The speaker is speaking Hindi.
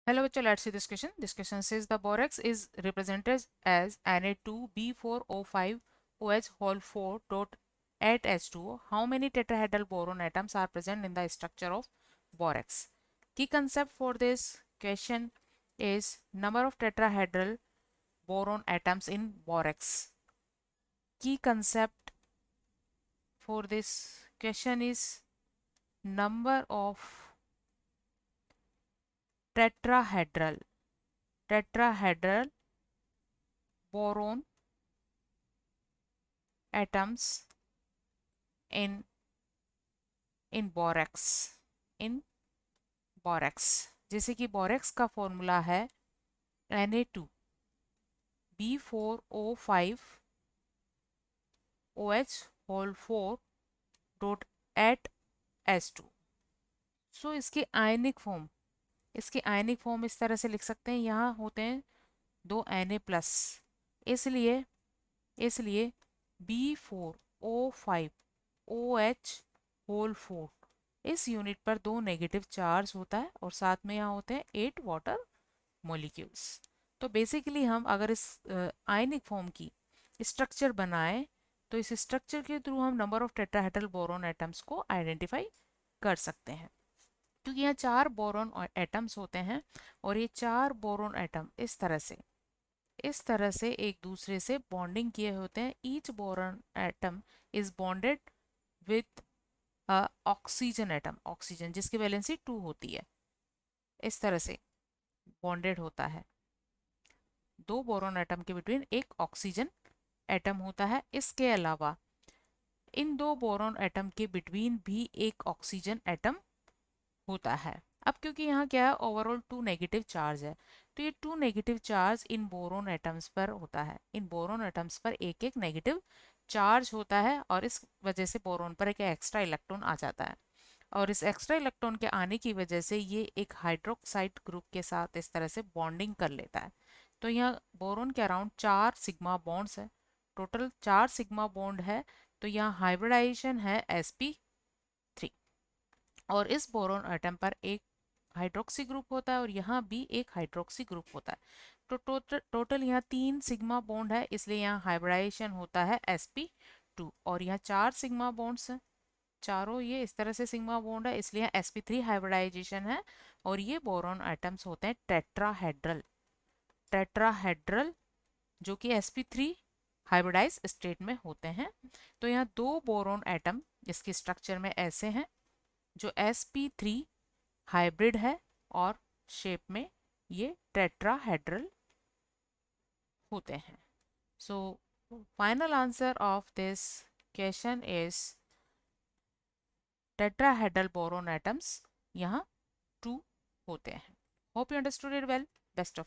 Hello bachcho, let's see this question. This question says the borax is represented as Na2B4O5OH whole 4 dot 8H2O. How many tetrahedral boron atoms are present in the structure of borax? Key concept for this question is number of tetrahedral boron atoms in borax. Key concept for this question is number of tetrahedral boron atoms in borax जैसे कि बोरेक्स का फॉर्मूला है Na2B4O5OH होल 4 डॉट 8H2। सो इसकी आयनिक फॉर्म इस तरह से लिख सकते हैं। यहाँ होते हैं दो Na+, इसलिए इसलिए B4O5OH होल 4 इस यूनिट पर दो नेगेटिव चार्ज होता है और साथ में यहाँ होते हैं 8 वाटर मॉलिक्यूल्स। तो बेसिकली हम अगर इस आयनिक फॉर्म की स्ट्रक्चर बनाएं तो इस स्ट्रक्चर के थ्रू हम number of tetrahedral boron atoms को आइडेंटिफाई कर सकते हैं, क्योंकि यहाँ 4 बोरॉन एटम्स होते हैं और ये 4 बोरॉन एटम इस तरह से एक दूसरे से बॉन्डिंग किए होते हैं। Each boron atom is bonded with oxygen atom, oxygen जिसकी वैलेंसी 2 होती है, इस तरह से बॉन्डेड होता है। दो बोरॉन एटम के बिटवीन एक ऑक्सीजन एटम होता है। इसके अलावा इन दो बोरॉन एटम के बिटवीन भी एक ऑक्सीजन एटम होता है। अब क्योंकि यहाँ क्या है, ओवरऑल 2 नेगेटिव चार्ज है, तो ये 2 negative charge in boron atoms पर होता है। इन बोरॉन एटम्स पर एक एक नेगेटिव चार्ज होता है और इस वजह से बोरॉन पर एक एक्स्ट्रा इलेक्ट्रॉन आ जाता है और इस एक्स्ट्रा इलेक्ट्रॉन के आने की वजह से ये एक हाइड्रोक्साइड ग्रुप के साथ इस तरह से बॉन्डिंग कर लेता है। तो यहाँ बोरॉन के अराउंड 4 सिग्मा बॉन्ड्स है, टोटल 4 सिग्मा बॉन्ड है। तो यहाँ हाइब्रिडाइजेशन है sp3 और इस बोरॉन एटम पर एक हाइड्रोक्सी ग्रुप होता है और यहाँ भी एक हाइड्रोक्सी ग्रुप होता है। तो टोटल यहाँ 3 सिग्मा बॉन्ड है, इसलिए यहाँ हाइब्रिडाइजेशन होता है sp2 और यहाँ 4 सिग्मा बॉन्ड्स हैं, चारों ये इस तरह से सिग्मा बॉन्ड है, इसलिए sp3 हाइब्रिडाइजेशन है और ये बोरॉन एटम्स होते हैं टेट्राहेड्रल जो कि sp3 हाइब्रिडाइज स्टेट में होते हैं। तो यहाँ दो बोरॉन एटम इसकी स्ट्रक्चर में ऐसे हैं जो sp3 हाइब्रिड है और शेप में ये टेट्राहेड्रल होते हैं। So final answer of this question is tetrahedral boron atoms यहाँ 2 होते हैं। Hope you understood it well. Best of